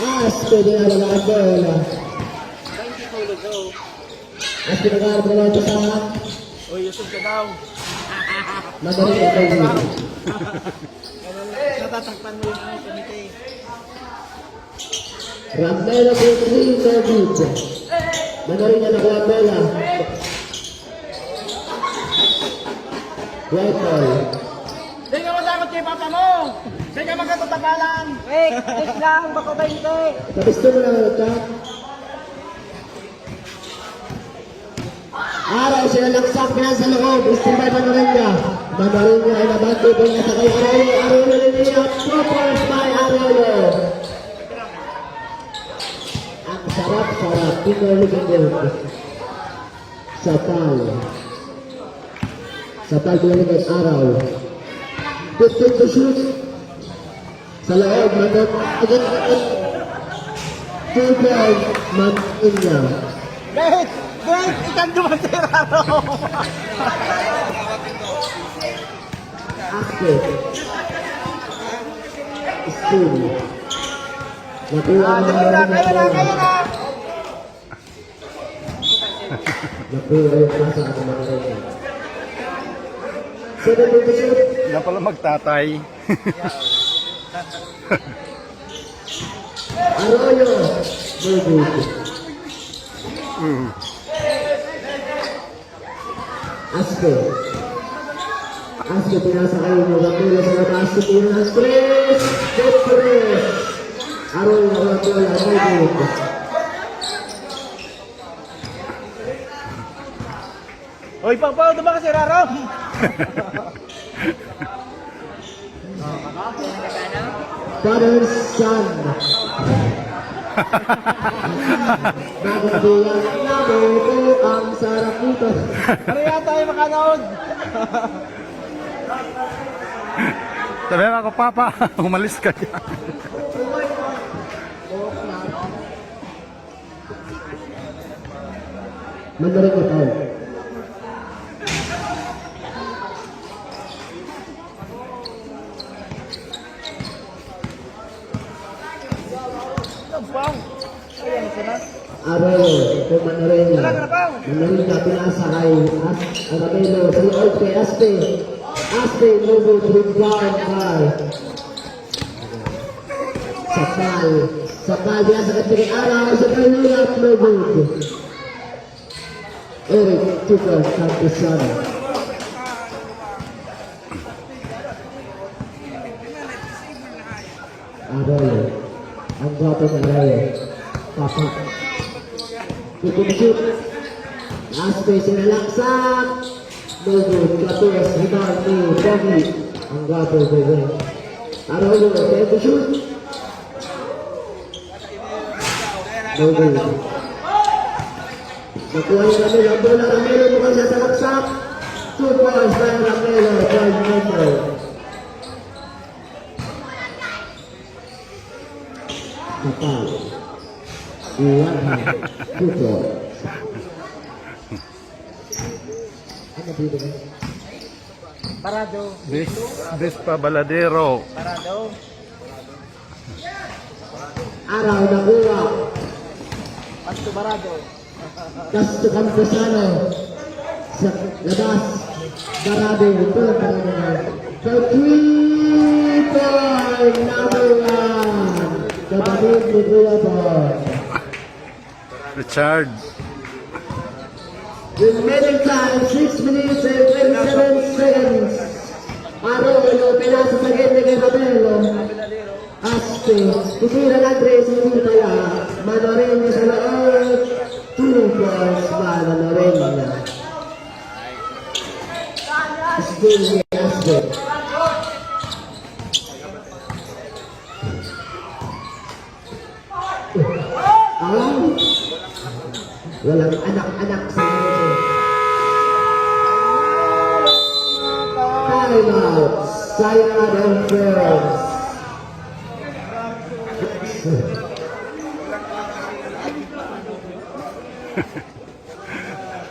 Aspe din ang mga bola. Aspe nag-aarap na lang ito sa Uy, Yusuf ka daw. magaling ang kayo. Natatakpan mo yung komite. Ramelo Petri, David. Magaling na nakuha ang bola. White ball. Hindi ka matakot kay papa mo. Hindi ka magkatatapalan. Wait lang, baka 20. Kapisto mo lang ito. Araw sila laksak na sa loob. Istimbay Manoringa. Manoringa ay nabanto po niya sa kay Arroyo. Arroyo rin niya. Troopers by Arroyo. Ang sarap-sarap. Pinaligagot. Sa pal. Sa pal pinaligagot araw. 15 to shoot. Sa loob. Agad. 2 point. Manoringa. Wait! Wait! Ikan dumatira ro! Aspe. Spoon. Nakuha ang Kayo na! Kayo na! Kayo na! nakuha yung pasa at mga rin. 7-2. Yan pala magtatay. Arroyo. No good. Aspe. Aspe pinasa kayo mo. Nakuha sa labas. Nakuha ng 3. Set 3. Arroyo nakuha bola. No good. Uy, Papa, ito ba kasi Raro? Father, son. Bagong bulan na buko ang sarap nito. Ano yata tayo makanood? Sabi ako, Papa, umalis ka dyan. Mandarin ko tao. Bang! Ayan, isa na. Arroyo, kung Mandarin na. Mandarin na pinasa kay Arabelo. Sa loob kay Aspe. Aspe, Novo, Tribal, Car. Sapal. Sapal, diyan sa katiling araw. Sa Kalula, Novo. Eric, Tucal, Camposano. Arroyo. Ang gwapo ng Arroyo. Papa. Tutumusip. Aspe, sinalaksak. Novo, Clapes, Hidal, ni Pogi. Ang gwapo, Bebe. Arroyo, kaya to shoot. Novo. Nakuha yung Ramelo. Ang bola Ramelo. Mukhang siya sa laksak. 2 points by Ramelo. 12 meter. Kapal. Iwan. 2 points. Ano dito ba? Parado. This pa baladero. Parado. Araw nakuha. Pasto Barado. Castro Camposano. Sa labas. Barado. Ito lang parang naman. The 3-point number 1. Kapatid ni Kuya Bon. Richard. Remaining time, 6 minutes and 27 seconds. Arroyo, pinasa sa gitna kay Ramelo. Aspe, titira ng 3 sa Utaya. Manorin sa loob. 2 points by Manorin. Still ni Aspe. Walang anak-anak sa mundo. Time out. Sayang and friends.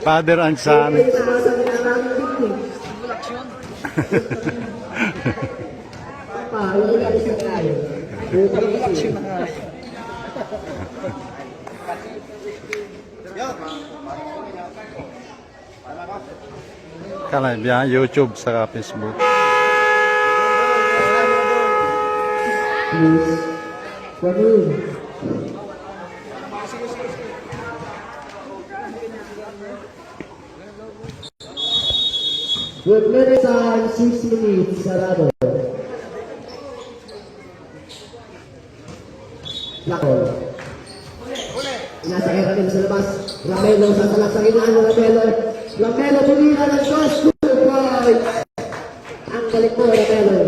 Father and son. Papa, wala isa tayo. Kalian biar YouTube sa Facebook. Please, Rahul. With minutes and 6 minutes, sarado. Lakol. Inasakay kami sa labas. Ramelo sa salat sa ginaan ng Ramelo. Ramelo tumira ng cross. 2 points. Ang galing po, Ramelo.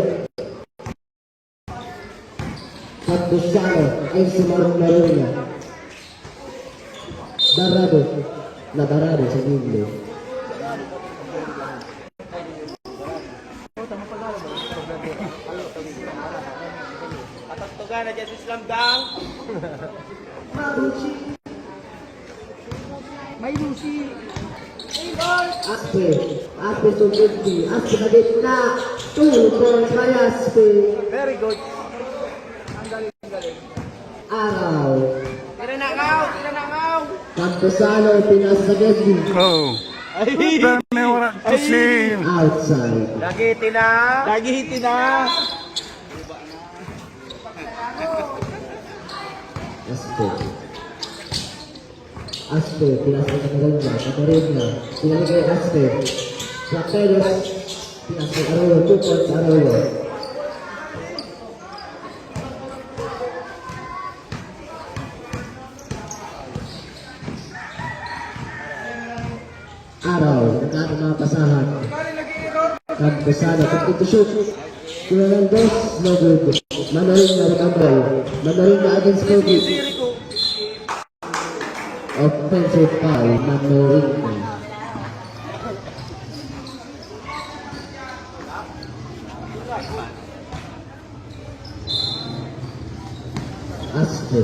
Pagbusyano ay sumarong laro niya. Barado. Nabarado sa Biblia. Patagtugan na dyan sa Islam Dang. May Lucy. Aspe. Aspe to 50. Aspe na gitna. 2 points by Aspe. Very good. Ang galing, ang galing. Araw. Tinanakaw. Camposano, Pinas sa Gedli. Oh. Dami wala to see. Outside. Dagiti na. Aspe. Aspe, Pinas sa Maganda. Camarena. Pinamigay Aspe. Rapelos. Pinas sa Arroyo. 2 points Arroyo. Araw, nakaka mga pasahan. Camposano, complete to shoot. Fernandez, no good. Manorin na nakambal. Manorin na against Kobe. Offensive foul, Manorin na. Aspe.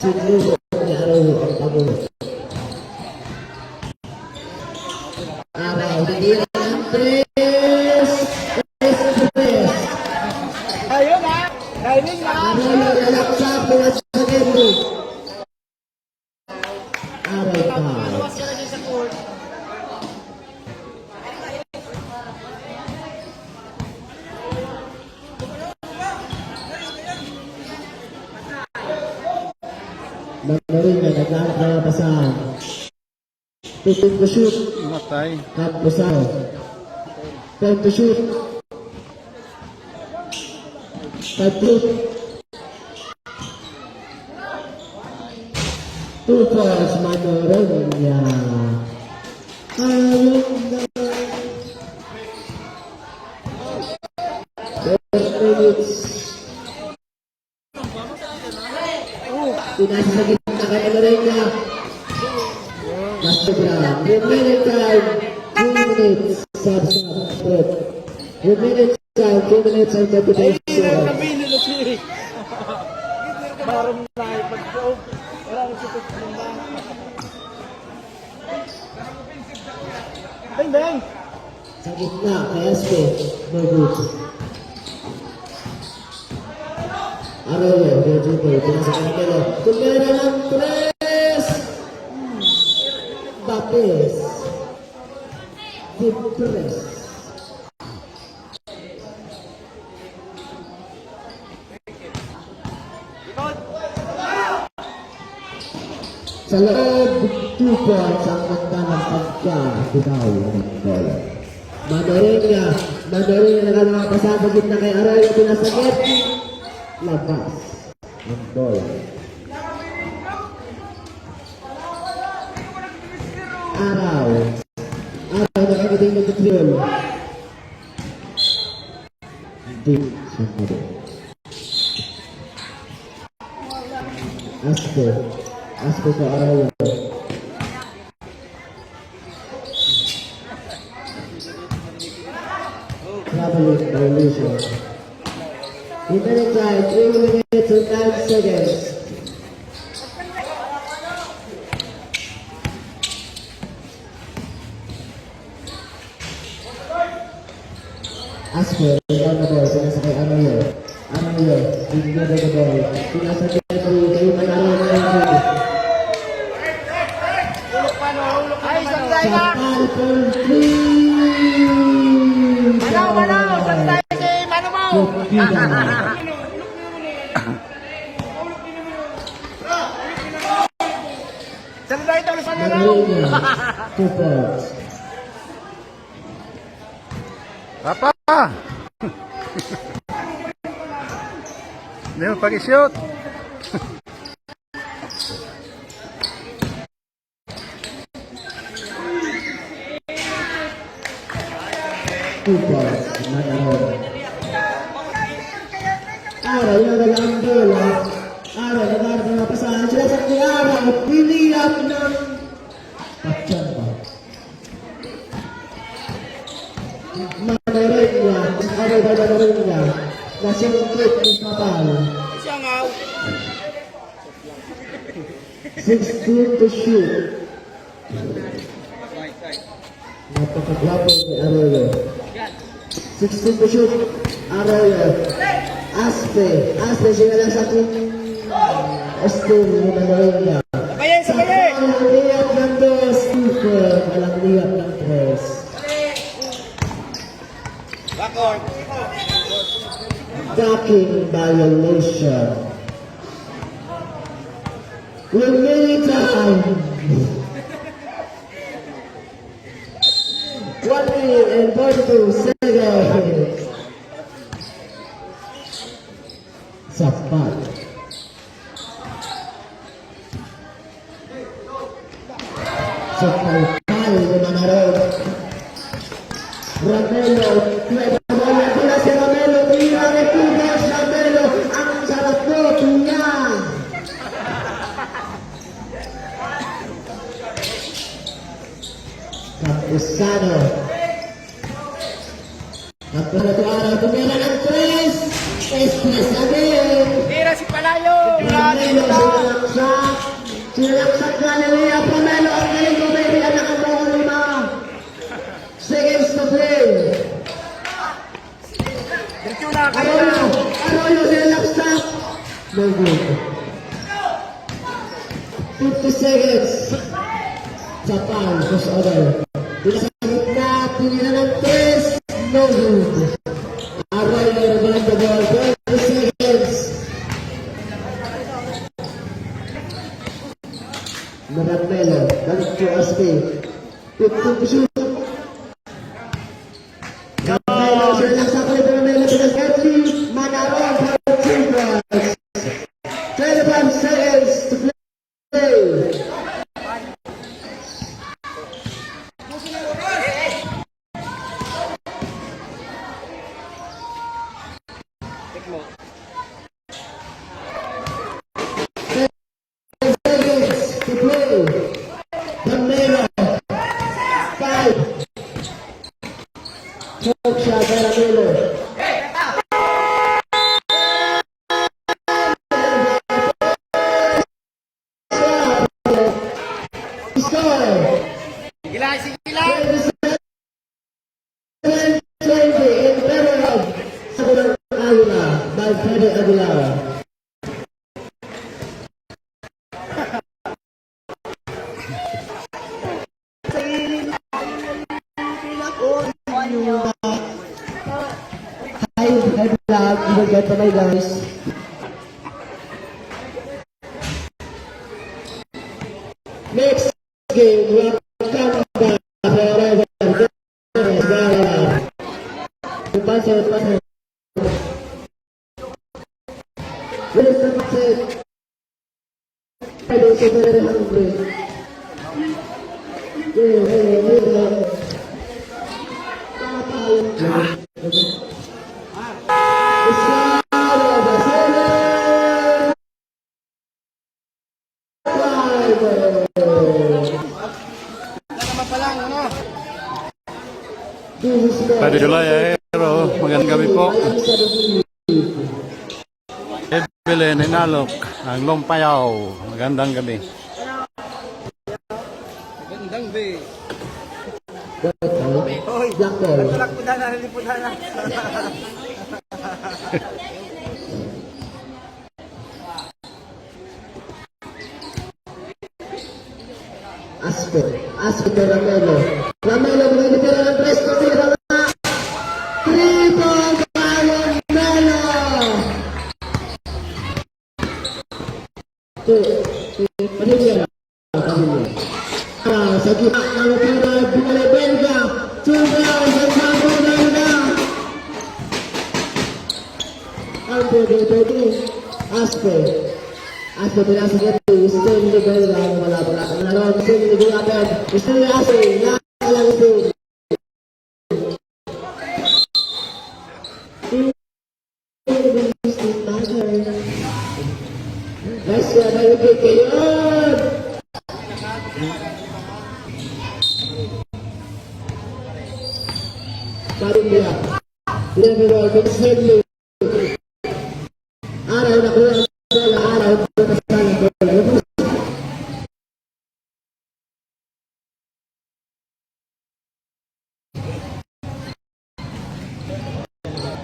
Siguro ni Arroyo ang pagod. Araw, hindi ang tres. Tres. Ayun na. Timing na. Arroyo, lalaksak, Pinas sa Gedli. Araw pa. Luwas ka na dyan sa court. Manorin na nagkakalap na pasahan. Time to shoot. Matay. Camposano. Time to shoot. Time to shoot. 2 points, Manorin niya. Ayun na. 10 minutes. Pinasa sa gitna kay Manorin niya. Instagram. Remaining time, 2 minutes. Subscribe. Remaining time, 2 minutes and 30 seconds. Kabili na siya. Maram na ipag-joke. Wala na siya pagpunta. Bang, bang. Sa gitna, kay Aspe. No good. Arroyo, Rodrigo, pinasa kay Melo. Tumera ng 3! Bapes. Depress. Sa loob, 2 points ang ganda ng pagka-bitaw ng bola. Manorin niya nakalakas sa gitna kay Arroyo, pinasagit. Labas ng bola. Araw nakakiting ng Triol. Deep sa kado. Aspe ko Arroyo. Traveling violation. Remaining time, 3 minutes and 9 seconds. Asper, down the ball, sinasakay Arroyo. Arroyo, bigyan the ball. Sinasakay Arroyo, kayo manalo na. Ay, sandali na! Sapal for three! Manaw! Sandali si Mano mo! Sandali ito, ulit Manaw! Marina, 2 points. Papa! Hindi mo pag-shoot. 2 points. Manalo. Araw na dalang bola. Araw na dalang mga pasahan. Sila sa Araw, pinilap ng Pachang pa. Manarin niya. Araw ba manarin niya? Nasingkit ni Kapal. 16 to shoot. Napakagwapo ni Arroyo. 16 to shoot. Arroyo. Aspe siya lang sa ating Austin ni Manoya. Sabayin! Walang liyap ng dos. Walang liyap ng tres. Ducking violation. Remaining time. 1 minute and 42 seconds. Sapat. Sapal ni Manarod. Ramelo, pwede bola pula si Ramelo, tira retugas Ramelo, ang sarap mo, tingnan. Campusano. Campusano, tumira ng 3. Estres again. Tira si Palayo! Ramelo, sinalaksak na Lilia Ramelo, ang galing ko, baby, ang nakabawa 5 seconds to play. Diretso na, kayo na! Arroyo, sinalaksak. No good. 50 seconds. Sapal, push over. Pinasagot na, pinila ng 3. No good. Arroyo, rebound the ball. 20 seconds. Maramelo, balik to Aspe. 15 to shoot. Maramelo, sinalaksak ulit Maramelo. Pinasgatli, Manaron for 2 points. 25 seconds to play. Seconds to play. Ramelo. 5. Choke shot by Ramelo. Score. Gila, sige 20 in favor of Sagulang Aguila by Freddy Aguilar. Hi vlog, ibigay pa my guys. Next game, we have come back forever. Passer. Wilson said, I don't get very hungry. Pwede July Aero, magandang gabi po. Evelyn Inalok, ang Lumpayaw, magandang gabi. Magandang be. Oy, Black ball. Talakpudan na, nalipudan na. Aspe de Ramelo. Ramelo binibigyan ng press ko si Ramelo. Triple by Ramelo. Panigyan. Sa gitna ng pera, binalibelga. Sugal sa sabi na. Ang pwede. Aspe pinasa dito, Stanley Belga, wala. Naroon, Stanley Belga, Stanley Aspe, nakalang ito. Nice na nalipit kayo! Parumbia, Leverol, Stanley. Araw na kuha ang bola, araw na kasal ang bola.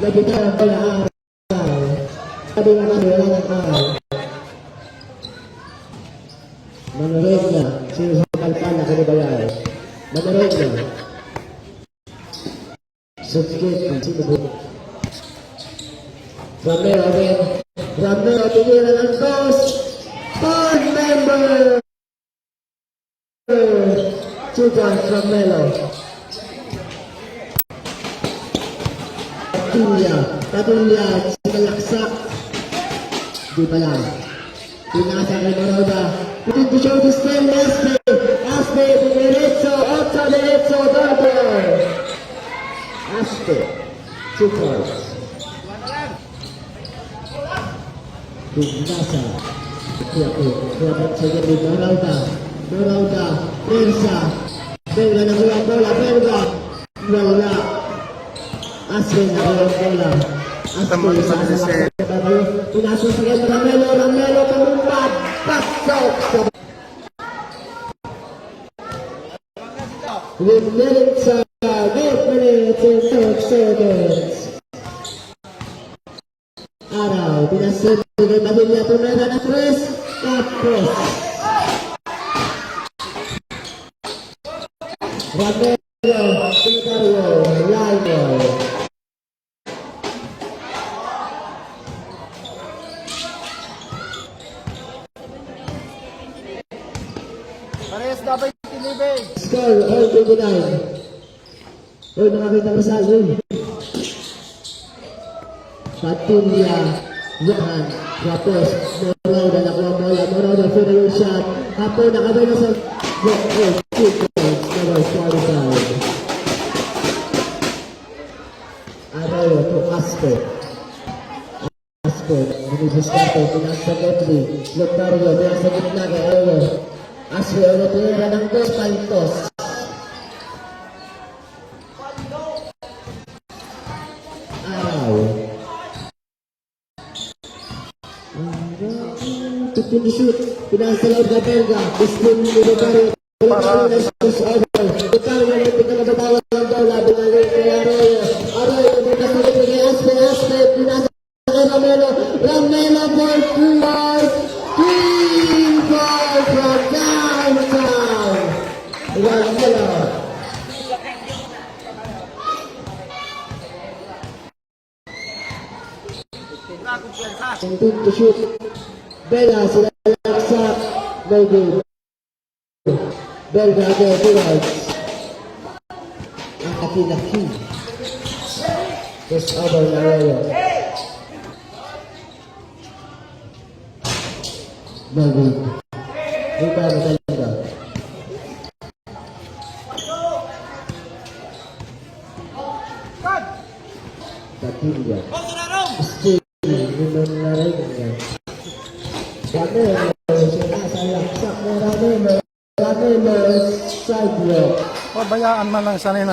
Nagkita ang bola, araw. Sabi nga kasi wala ng araw. Manood na, sinusukalpan na kanibayay. Manood na. Subject, sinubog. Ramiro, tinira ng boss. Board member. Sugar from Melo. Patulia, sinalaksak. Di pa lang. Pinasa kay Maroda. Putting to show this time, Aspe, diretso, 8 diretso, double. Aspe, 2 points. Pinasa. Kaya sa gabi, Maroda, Persa. Belga na kuha ang bola, Belga. Wala. Aspe na kuha ang bola. Aspe, sa pinasa sa gabi, Ramelo, pamumpat. Pasok. With minutes, 8 minutes and 12 seconds. Araw, pinasin dengan Padilla Tumera na tres, tapos Ramiro, Picario, Lionel. Parehas dapat tinibig. Score, all 29. Uy, nakakita ko sa alun. Patulia, Johan, tapos Moroda nakuha ang bola, Moroda final yung shot, Hapo nakabay na sa 2 points, never qualified. Arroyo to Aspe, Binibiskato, pinasa Gotli, Lotario, pinasa gitna kay Arroyo, Aspe, tinira ng 2 paltos. Shoot, pinasa laut ka Belga, Muslim Libertario, Belga na over, Belga na ito na batawan ng bola, binalik kay Arroyo, pinasa laut kay Aspe, pinasa kay Ramelo for 3 ball from downtown, Ramelo. Continue to shoot. Bella sila laksak, no good. Belga again, Pirods. Ang katilaki. Just over na Arroyo. No good. Rita na talaga. Katilya. Still, yun na rin yan. Ramelo, sidewalk. Pabayaan man lang sanay na.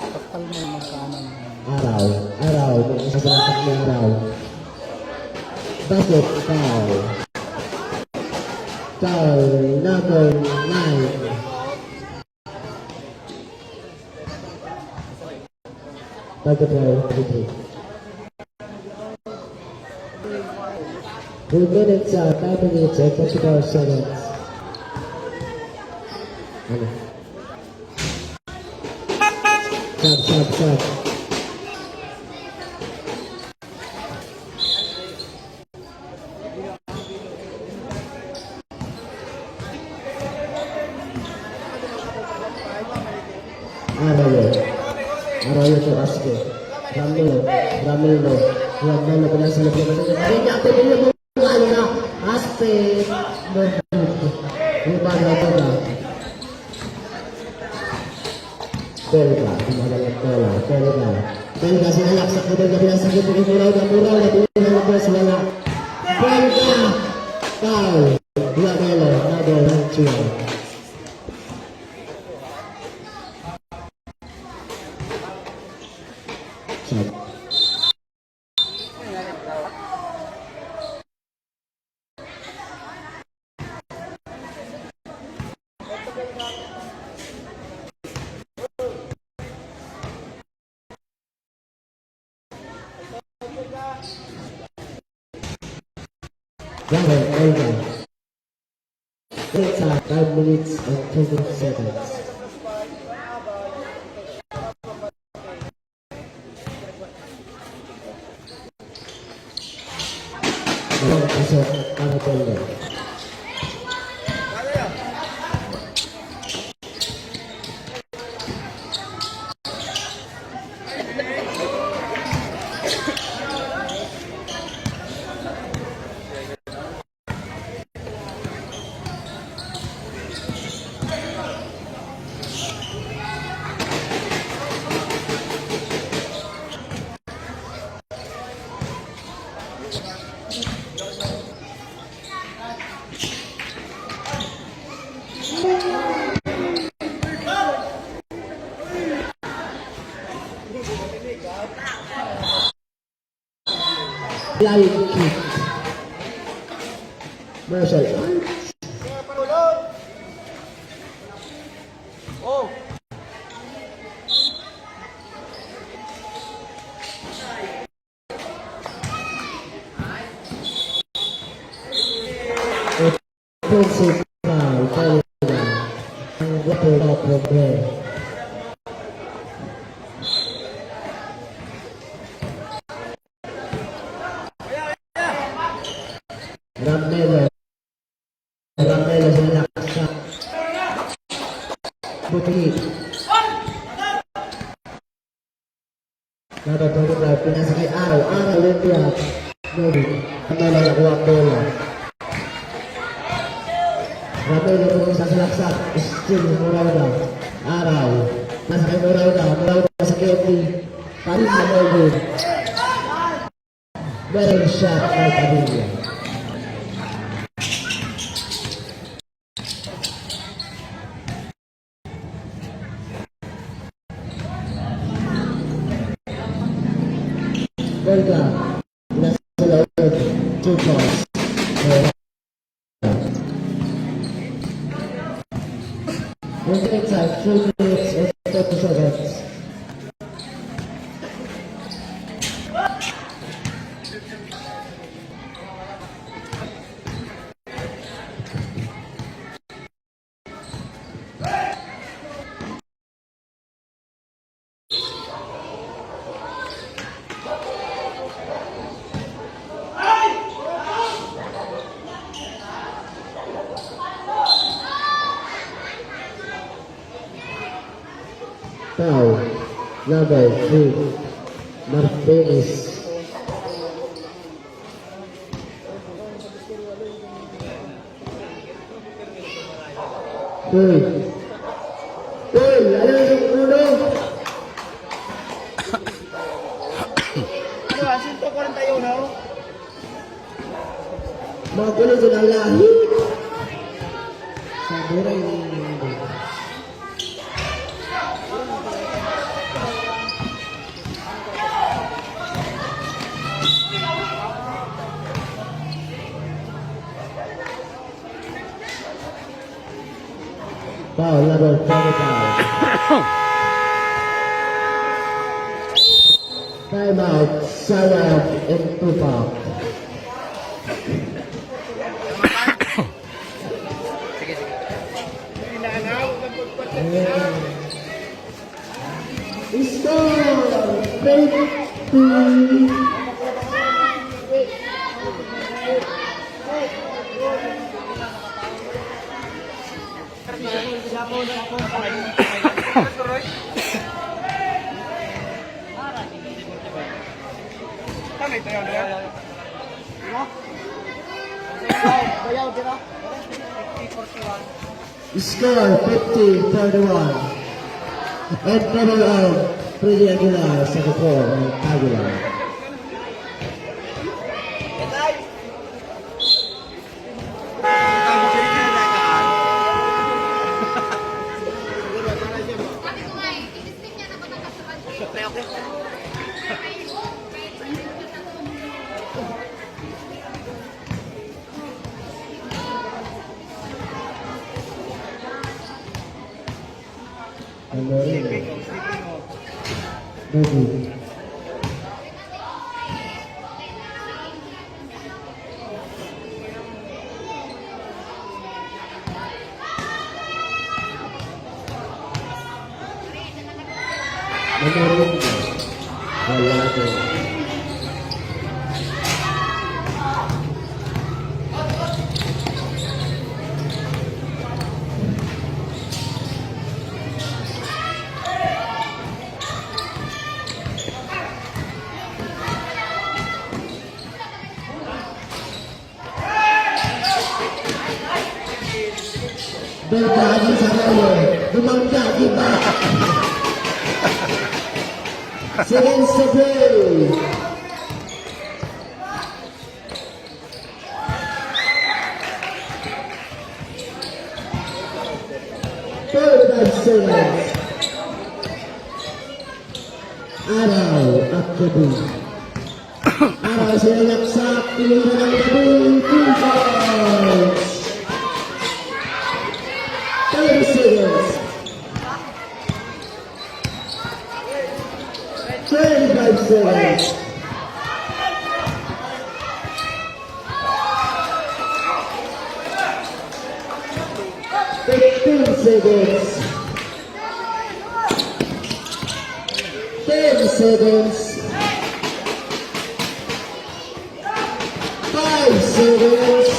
Takal mo yung magkanan. Araw, kung isa sa lahat ng araw. Basket, foul, number 9. Pagkabaw, 3. 2 minutes, 5 minutes, and 24 seconds. Ano? Sab. Arroyo to Asco. Ramilo. Ramilo pala sa loob ng mga. Ay, ako din yung mga ano na. Aspe. Iba na ito na. Pelga. Pelga sinalaksak ko ng gabi ng sakit. Muraw na bumos wala. Pelga. Foul. Ramilo. Another one. It's 5 minutes and 20 seconds. Pasok para Pelga. Flying kick. Martial arts. Oh! Offensive foul. Pelga. Ang water out from there. Ramelo sinalaksak. Buti. Natutulog pinasakay araw Olympia. Novi. Ramelo nakuha ang bola. Ramelo kung sasalaksak. Still Murauda. Araw. Nasakay Murauda sa Kelly. Paris sa Melvin. Very shot by Padilla. Pelga, nasa loob, 2 points. Inside 3 minutes and 30 seconds. Foul, number 3, Martinez. Uy, ano yung ulo? Ano, 141, no? Mga kulo din ang lahi. Sa buray ni foul, number 25. Time out, Sarah and Tupac. Score! 50! Score 50-41. And double out, Freddy Aguilar sa core ng Aguilar. Baby. Menarik. Wala ko. Berbagi sama lo, berbagi ba? Second play. Third and seconds. Araw at gabi. Araw sila yaksak, pilihan ng gabi, 2 points. 30 seconds. 35 seconds. Seconds. 10 seconds. 5 seconds.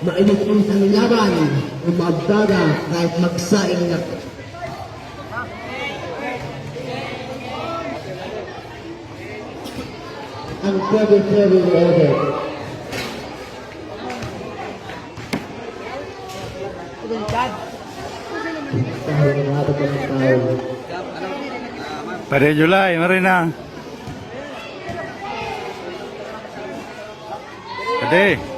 Mainit ang laban, umagdaga kahit magsaing na. Ang pwede order. Tayo na natin pa ng tao. Pada Julai, Marina. Pade.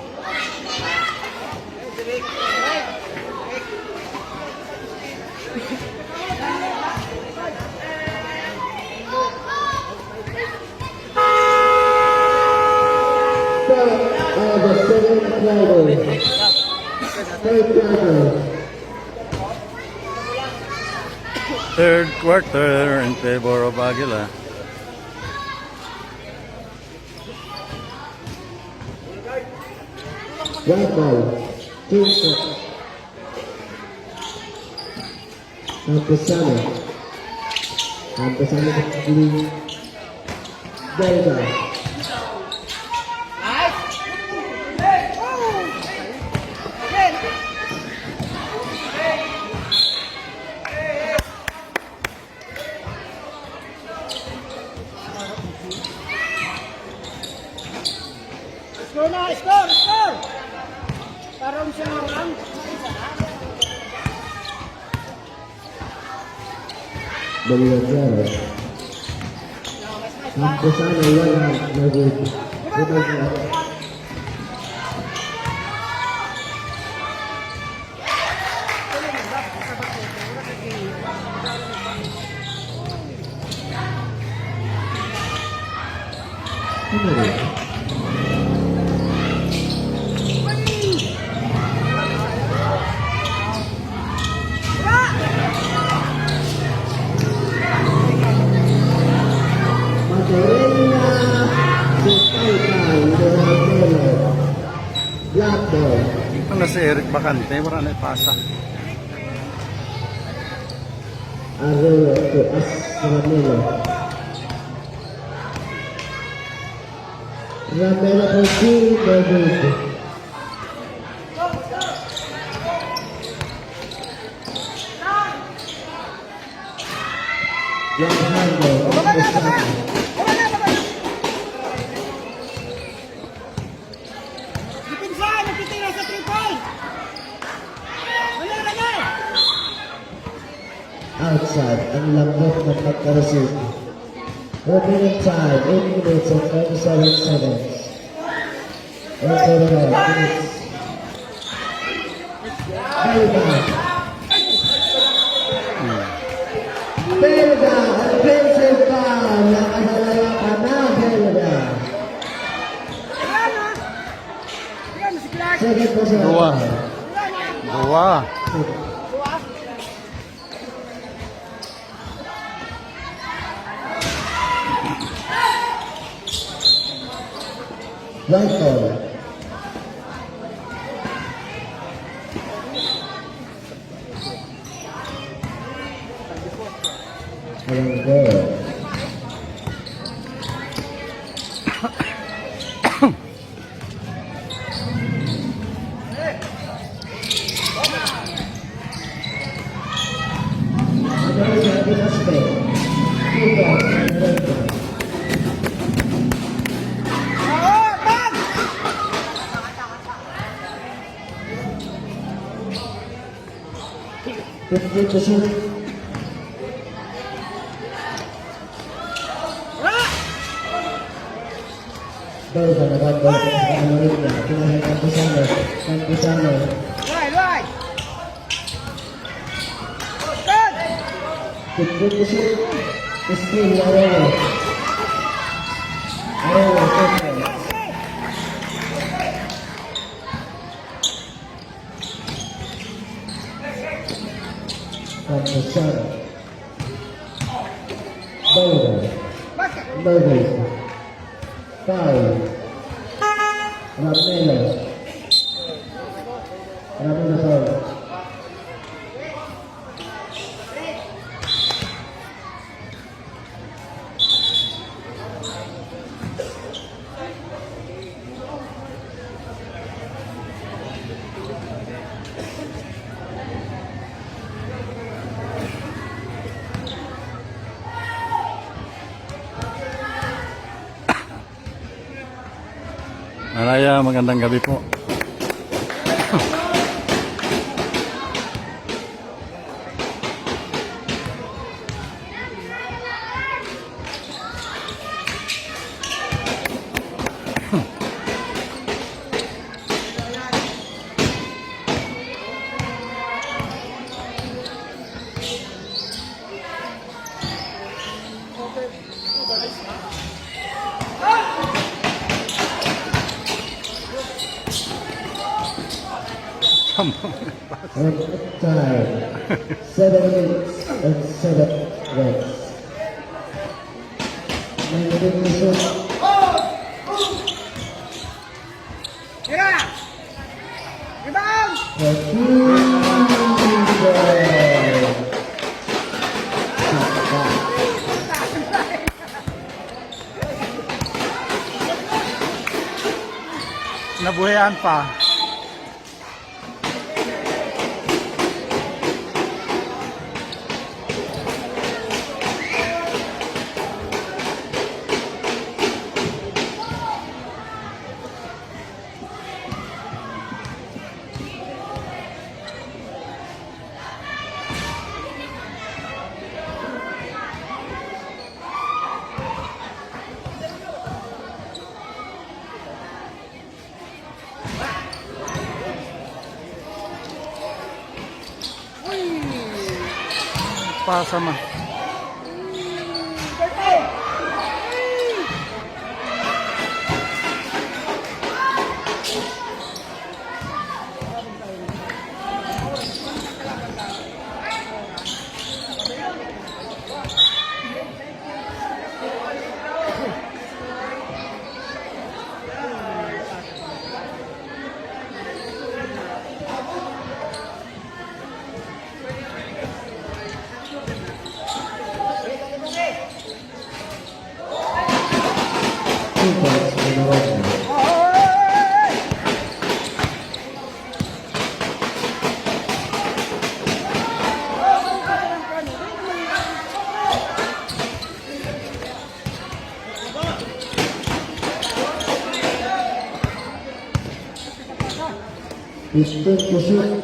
The second quarter. Third quarter. Third quarter in favor of Aguila. White ball. Team shot. Campesano. Campesano blue. Belga. Score na! Score! Score! Baliwag Sampo sana wala nagig. Ito na si Eric Bacante, wala na ipasa. Arroyo to As Ramelo. Ramelo for C. David. John Hando. Dipinsan, nagtitira sa triple. Wala. Outside, ang lambot ng pagka-receive. Opening time, 8 minutes and 37 seconds. And 39 minutes. Belga, offensive foul. Nakadalawa pa na Belga. Yan, si Clark. Second possession. Dua. Dua. Right ball. Alang goal. Ano yung ating aspect? Ito, ito. Tag! 50%. Baru ka nagagawa ko sa kamarin niya. Kinahin ang Pisano. Ang Pisano. Right. Good. 50%. Still Arroyo. Arroyo, okay. Ang Pisano. Basket. Burgers. Foul. Ramelo. Ramelo foul. Malaya, magandang gabi po. And time. 7 minutes and 7 minutes. Tira! Rebound! Nabuhayan pa. pasa man. Two points for the winner. Distance to shoot.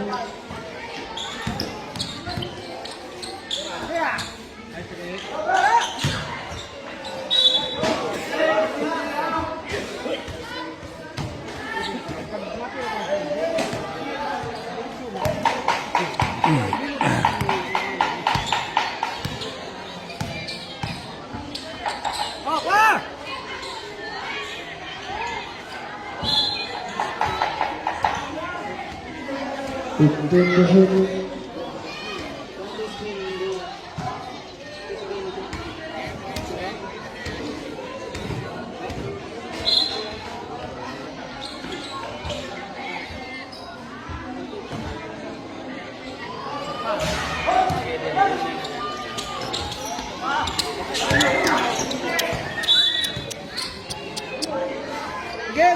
Distance to shoot.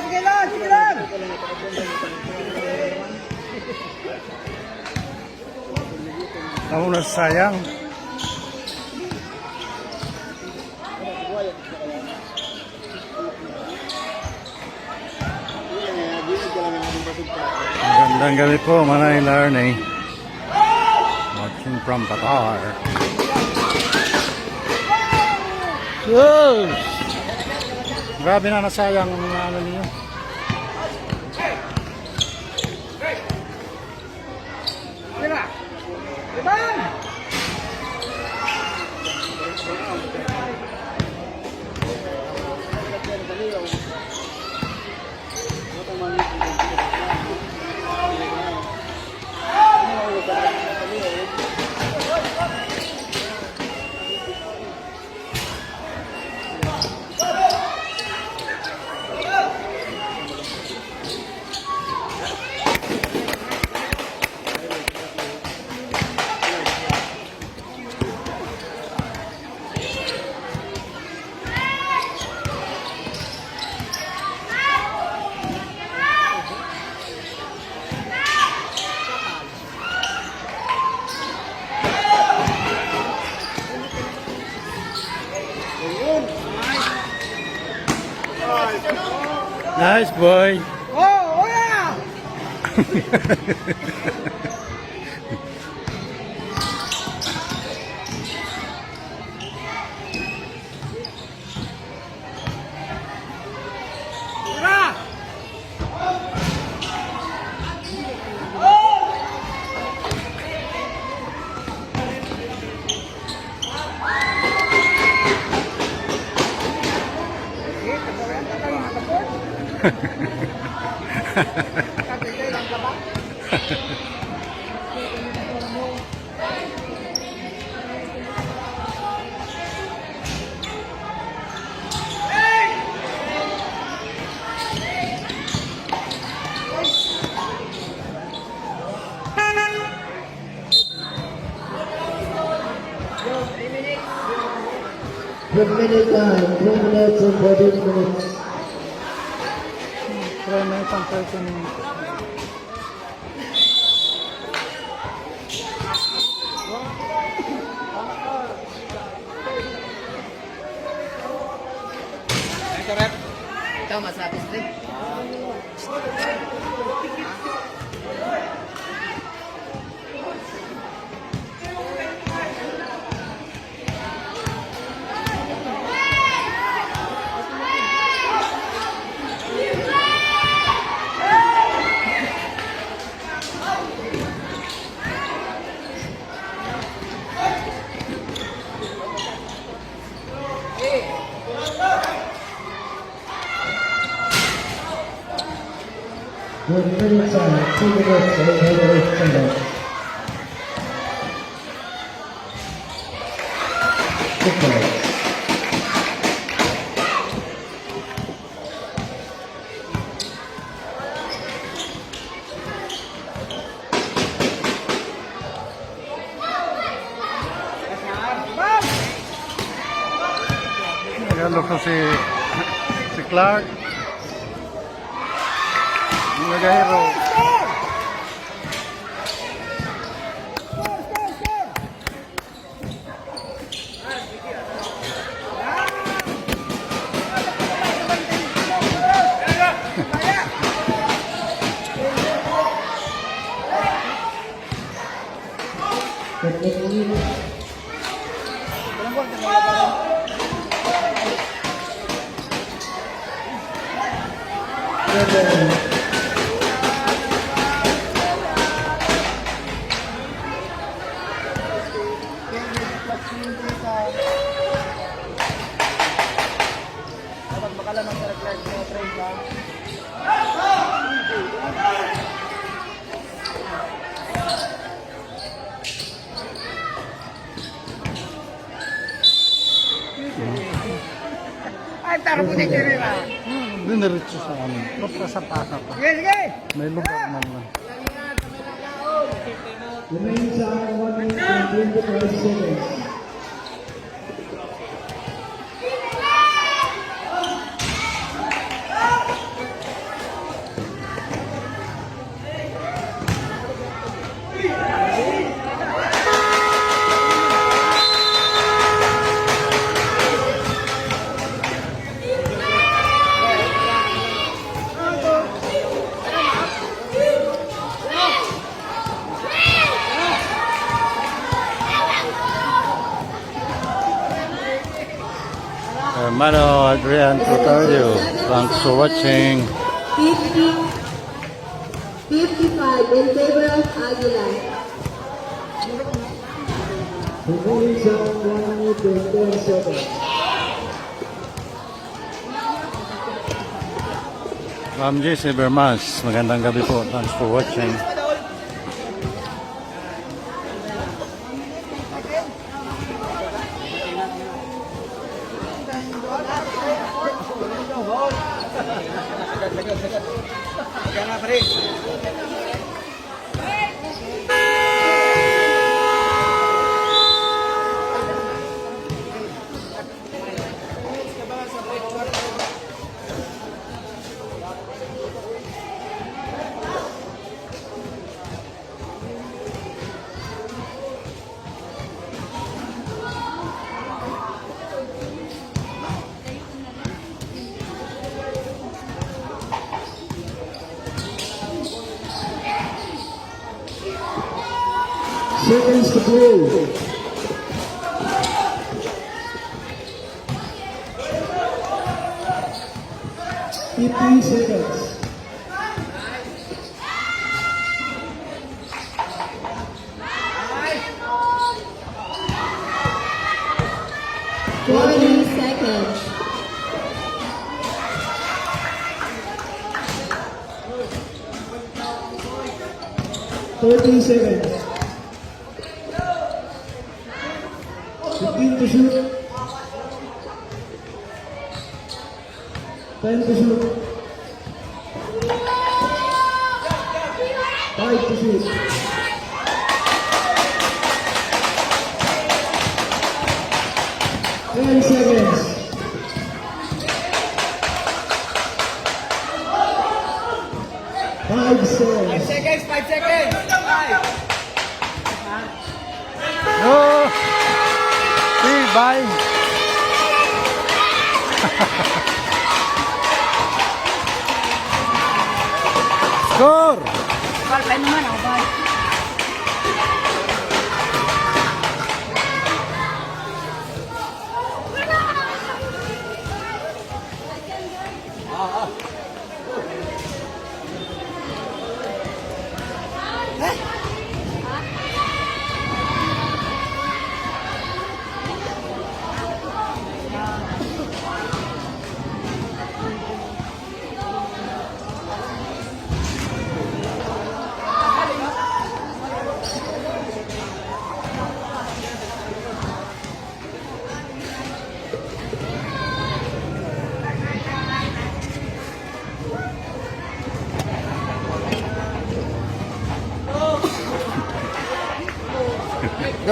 Sige lang, sige lang. Ako na sayang. Magandang gabi po, Manay Larney. Watching from Qatar. Yes! Grabe na nasayang ang ano niyo. Tira. Ibang! Nice boy. Oh, yeah! Tira! Minute time, 3 minutes and 14 minutes. Try na itang 30 minutes. Ito, masapis din. 1 minute and 2 minutes and 38 seconds. Okay. Nag-alok na si Clark. Nag-hero. Ay, taro po dito rin ah. Diniritso sa amin. Basta sa pasa pa. Sige, sige. May lugar man lang. Remains on 1 minute and 25 seconds. Hermano Adrian Trutario, thanks for watching. 55 in favor of Aguilar. Remains on 1 minute and 10 seconds. Ma'am J. Silvermas, magandang gabi po. Thanks for watching. Jangan pre. Seconds to go. Fifty seconds. Forty seconds. Thirty seconds. 15 to shoot. 10 to shoot. 5 to shoot. 10 seconds. 5 seconds. 5 seconds. 5. No! Bye! Score! Bal naman ako, bal.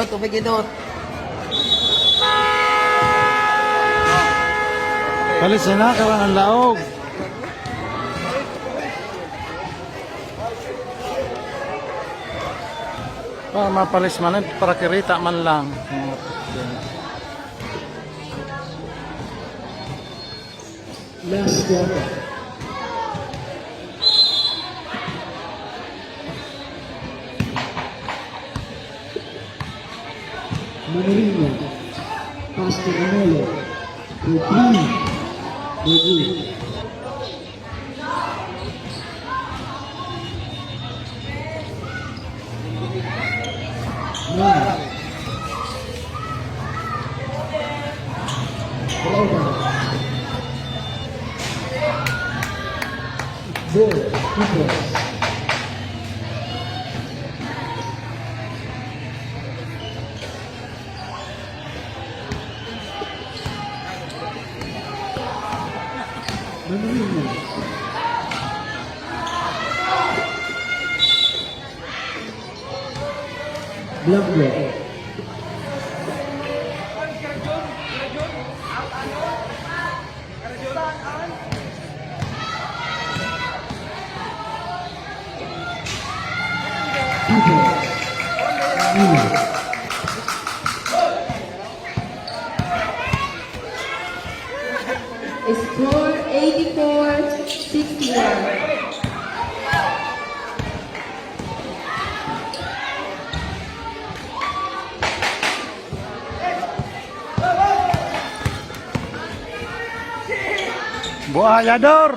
tubig idot. Palis na kawan ang laog. Para mapalis man para kirita man lang. Last quarter. Manarino. Pass to Manolo. To three. Review. Nine. Over. Goal. Equals. Manarino. Blanco. Score 84-61. Buayador.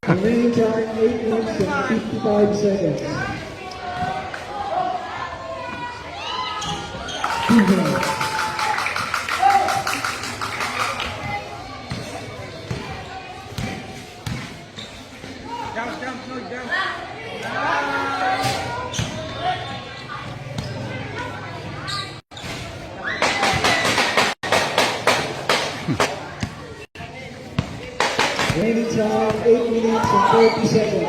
Remaining time 8 minutes and 55 seconds. Remaining time 8 minutes and 30 seconds.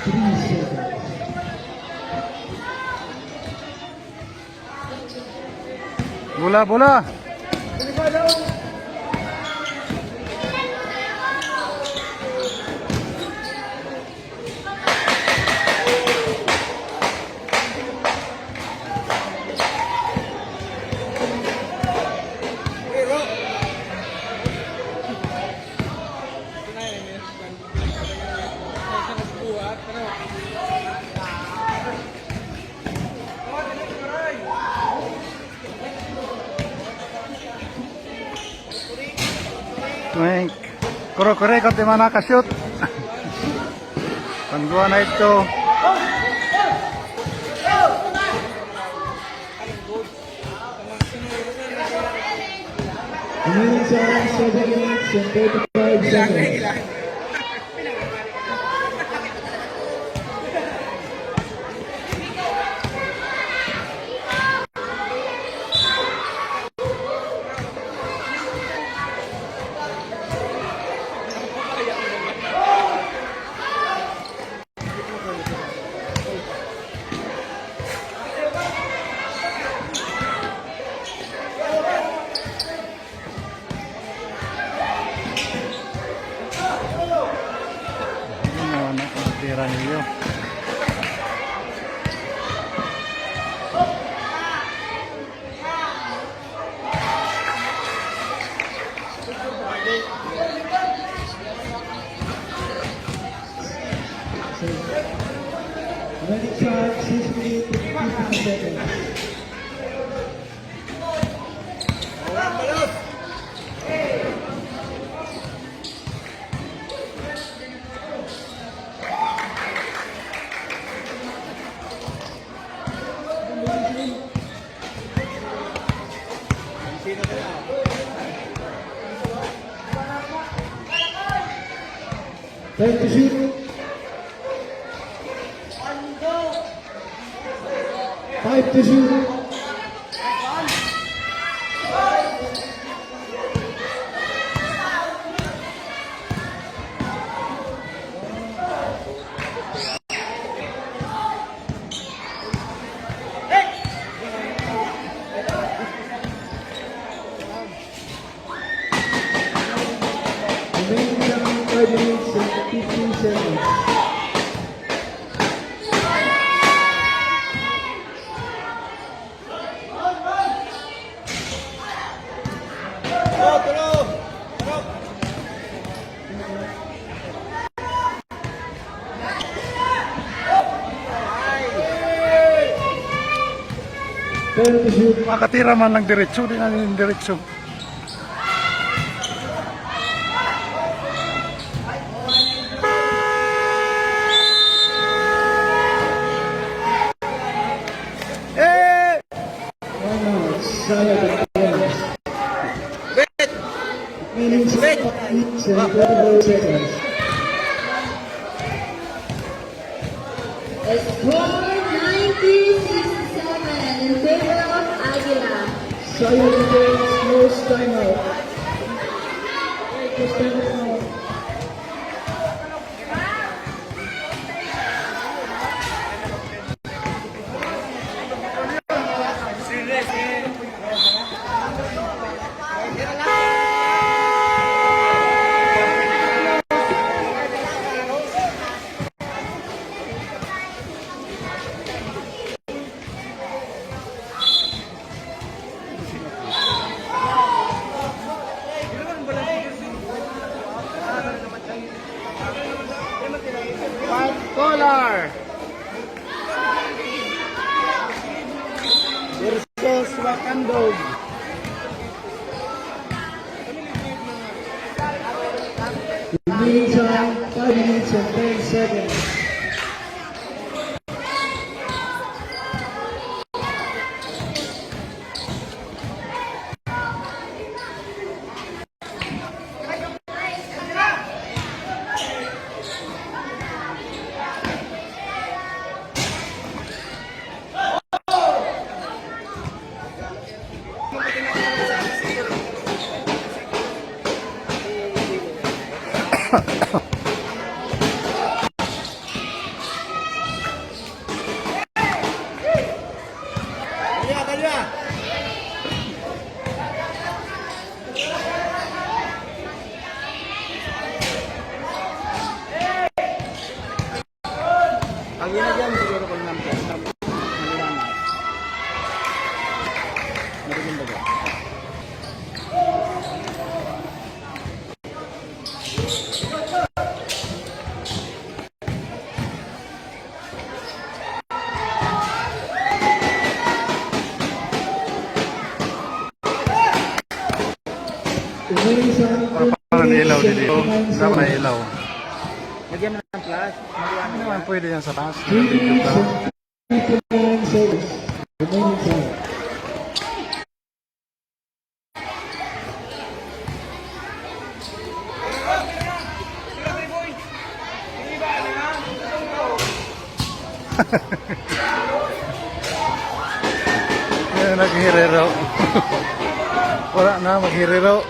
Three seconds. Bola bola. May kuro-kure ko di mana ka-shoot. Pangguan na ito. Remaining time 7 minutes and 35 seconds. Tira niyo. Remaining time 6 minutes and 50 seconds. Time to shoot. 5 to shoot. Fair to shoot. Makatira man lang diretso, di natin diretso. Eh! One out. Sayang ang points. Meaning 6 minutes and 24 seconds. Score 90-67 in favor of Aguila. Sayang ang points. Most time out. Most time out. Color versus Wakandog. Remaining time 5 minutes and 10 seconds. Ang ina dyan, siguro kung maliwanag. Madilim ba dyan? Remaining time Parang ilaw dito. Dapat may ilaw. Lagyan mo ng flash. Maliwanag. Ano naman pwede yan sa taas? 3 minutes and 59 seconds. Remaining time. Naghirero. Wala na, maghirero.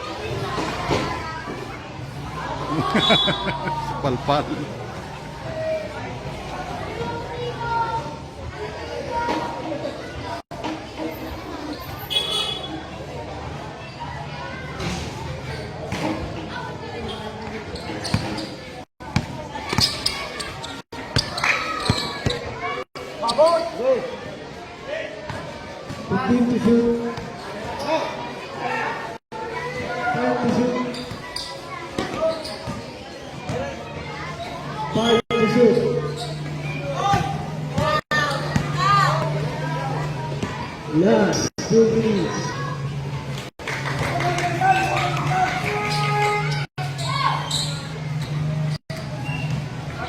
Palpal. Go! 15 to shoot. 10 to shoot. 5 to shoot. Last 2 minutes.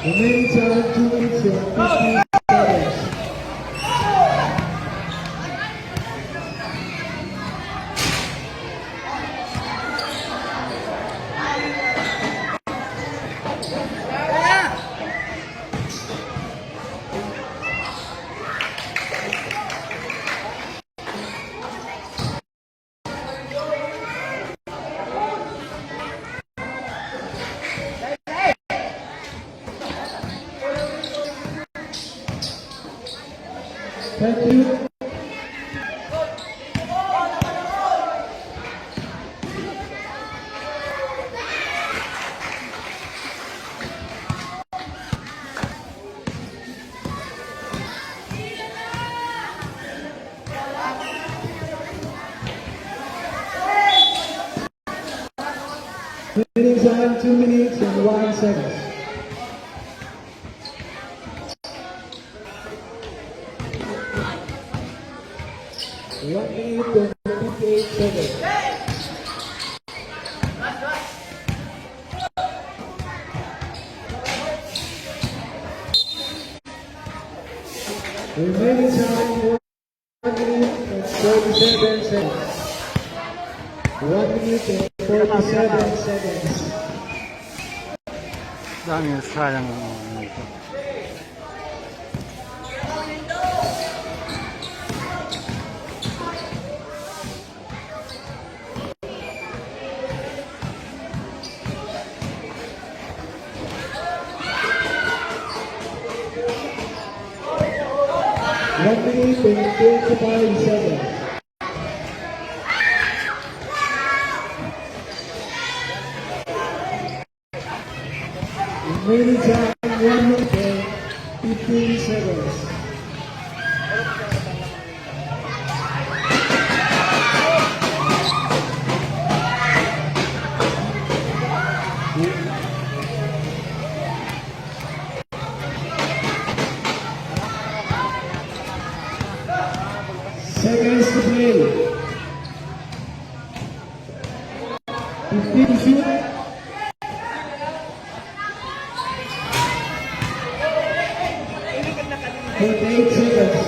Remaining time 2 minutes and 50 seconds. Thank you. Remaining time 2 minutes and 1 second. 1 minute and 58 seconds. Remaining time 1 minute and 47 seconds. 1 minute and 47 seconds. Dami yung sayang ito. One minute and 25 seconds. Remaining time 1 minute and 15 seconds. Seconds to play. 15 to shoot. 48 seconds.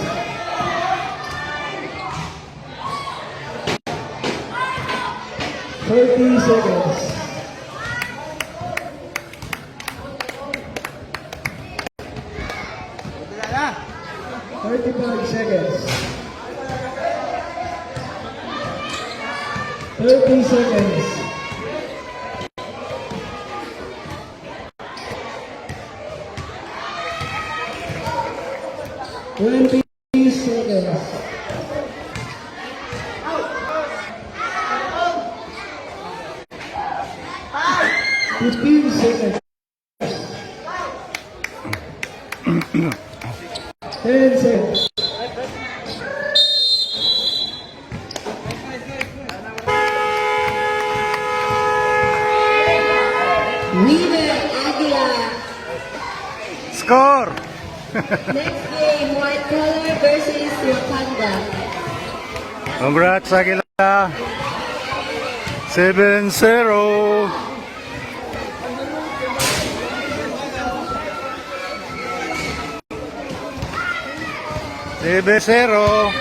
30 seconds. 35 seconds. 30 seconds. 20 seconds. 15 seconds. 10 seconds. Winner, Aguila. Score! Next game, White Color versus Wakanda. Congrats, Aguila! 7-0! 7-0!